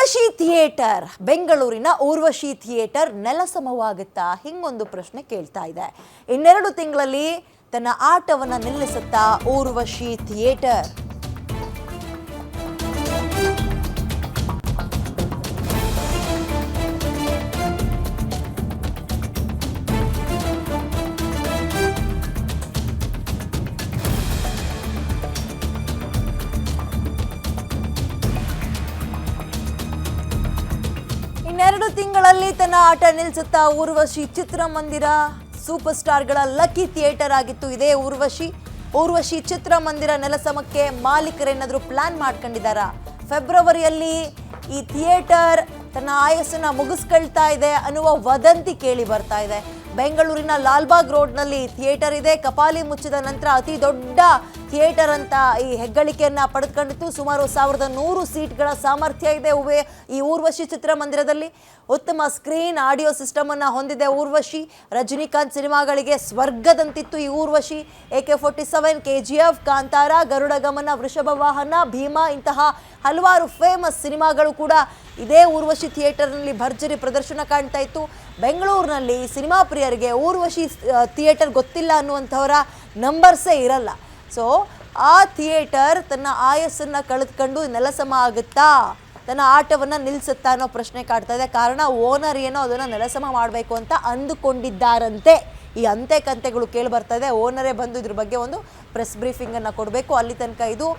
Urvashi theatre, ಬೆಂಗಳೂರಿನ Urvashi theatre ನೆಲಸಮವಾಗುತ್ತಾ? ಹಿಂಗೊಂದು ಪ್ರಶ್ನೆ ಕೇಳ್ತಾ ಇದೆ. ಇನ್ನೆರಡು ತಿಂಗಳಲ್ಲಿ ತನ್ನ ಆಟವನ್ನ ನಿಲ್ಲಿಸುತ್ತಾ ಊರ್ವಶಿ ಥಿಯೇಟರ್? ಇನ್ನೆರಡು ತಿಂಗಳಲ್ಲಿ ತನ್ನ ಆಟ ನಿಲ್ಲಿಸುತ್ತಾ ಊರ್ವಶಿ ಚಿತ್ರಮಂದಿರ? ಸೂಪರ್ ಸ್ಟಾರ್ಗಳ ಲಕ್ಕಿ ಥಿಯೇಟರ್ ಆಗಿತ್ತು ಇದೇ ಊರ್ವಶಿ ಚಿತ್ರಮಂದಿರ ನೆಲಸಮಕ್ಕೆ ಮಾಲೀಕರೇನಾದರೂ ಪ್ಲಾನ್ ಮಾಡ್ಕೊಂಡಿದ್ದಾರಾ? ಫೆಬ್ರವರಿಯಲ್ಲಿ ಈ ಥಿಯೇಟರ್ ತನ್ನ ಆಯಸ್ಸನ್ನ ಮುಗಿಸ್ಕೊಳ್ತಾ ಇದೆ ಅನ್ನುವ ವದಂತಿ ಕೇಳಿ ಬರ್ತಾ ಇದೆ. ಬೆಂಗಳೂರಿನ ಲಾಲ್ಬಾಗ್ ರೋಡ್ನಲ್ಲಿ ಥಿಯೇಟರ್ ಇದೆ. ಕಪಾಲಿ ಮುಚ್ಚಿದ ನಂತರ ಅತಿ ದೊಡ್ಡ ಥಿಯೇಟರ್ ಅಂತ ಈ ಹೆಗ್ಗಳಿಕೆಯನ್ನ ಪಡೆದುಕೊಂಡಿತ್ತು. ಸುಮಾರು 1100 ಸೀಟ್ಗಳ ಸಾಮರ್ಥ್ಯ ಇದೆ ಈ ಊರ್ವಶಿ ಚಿತ್ರಮಂದಿರದಲ್ಲಿ. ಉತ್ತಮ ಸ್ಕ್ರೀನ್, ಆಡಿಯೋ ಸಿಸ್ಟಮ್ ಅನ್ನ ಹೊಂದಿದೆ ಊರ್ವಶಿ. ರಜನಿಕಾಂತ್ ಸಿನಿಮಾಗಳಿಗೆ ಸ್ವರ್ಗದಂತಿತ್ತು ಈ ಊರ್ವಶಿ. AK47, KGF, ಕಾಂತಾರ, ಗರುಡ ಗಮನ, ವೃಷಭ ವಾಹನ, ಭೀಮಾ ಇಂತಹ ಹಲವಾರು ಫೇಮಸ್ ಸಿನಿಮಾಗಳು ಕೂಡ ಇದೇ ಊರ್ವಶಿ ಥಿಯೇಟರ್ನಲ್ಲಿ ಭರ್ಜರಿ ಪ್ರದರ್ಶನ ಕಾಣ್ತಾ ಇತ್ತು. ಬೆಂಗಳೂರಿನಲ್ಲಿ ಸಿನಿಮಾ ಪ್ರಿಯರಿಗೆ ಊರ್ವಶಿ ಥಿಯೇಟರ್ ಗೊತ್ತಿಲ್ಲ ಅನ್ನುವಂಥವರ ನಂಬರ್ಸೇ ಇರಲ್ಲ. ಸೊ ಆ ಥಿಯೇಟರ್ ತನ್ನ ಆಯಸ್ಸನ್ನು ಕಳೆದುಕೊಂಡು ನೆಲಸಮ ಆಗುತ್ತಾ, ತನ್ನ ಆಟವನ್ನು ನಿಲ್ಲಿಸುತ್ತಾ ಅನ್ನೋ ಪ್ರಶ್ನೆ ಕಾಡ್ತಾ ಇದೆ. ಕಾರಣ ಓನರ್ ಏನೋ ಅದನ್ನು ನೆಲಸಮ ಮಾಡಬೇಕು ಅಂತ ಅಂದುಕೊಂಡಿದ್ದಾರಂತೆ. ಈ ಅಂತೆ ಕಂತೆಗಳು ಕೇಳಿ ಬರ್ತಾ ಇದೆ. ಓನರೇ ಬಂದು ಇದ್ರ ಬಗ್ಗೆ ಒಂದು ಪ್ರೆಸ್ ಬ್ರೀಫಿಂಗನ್ನು ಕೊಡಬೇಕು. ಅಲ್ಲಿ ತನಕ ಇದು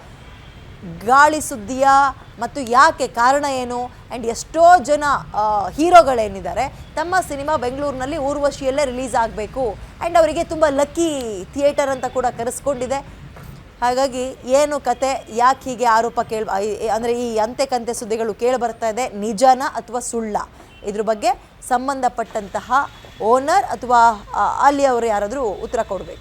ಗಾಳಿ ಸುದ್ದಿಯ ಮತ್ತು ಯಾಕೆ, ಕಾರಣ ಏನು, ಆ್ಯಂಡ್ ಎಷ್ಟೋ ಜನ ಹೀರೋಗಳೇನಿದ್ದಾರೆ ತಮ್ಮ ಸಿನಿಮಾ ಬೆಂಗಳೂರಿನಲ್ಲಿ ಊರ್ವಶಿಯಲ್ಲೇ ರಿಲೀಸ್ ಆಗಬೇಕು, ಆ್ಯಂಡ್ ಅವರಿಗೆ ತುಂಬ ಲಕ್ಕಿ ಥಿಯೇಟರ್ ಅಂತ ಕೂಡ ಕರೆಸ್ಕೊಂಡಿದೆ. ಹಾಗಾಗಿ ಏನು ಕತೆ, ಯಾಕೆ ಹೀಗೆ ಆರೋಪ ಅಂದರೆ ಈ ಅಂತೆ ಕಂತೆ ಸುದ್ದಿಗಳು ಕೇಳಿ ಬರ್ತಾ ಇದೆ, ನಿಜನಾ ಅಥವಾ ಸುಳ್ಳ? ಇದ್ರ ಬಗ್ಗೆ ಸಂಬಂಧಪಟ್ಟಂತಹ ಓನರ್ ಅಥವಾ ಅಲ್ಲಿ ಅವರು ಯಾರಾದರೂ ಉತ್ತರ ಕೊಡಬೇಕು.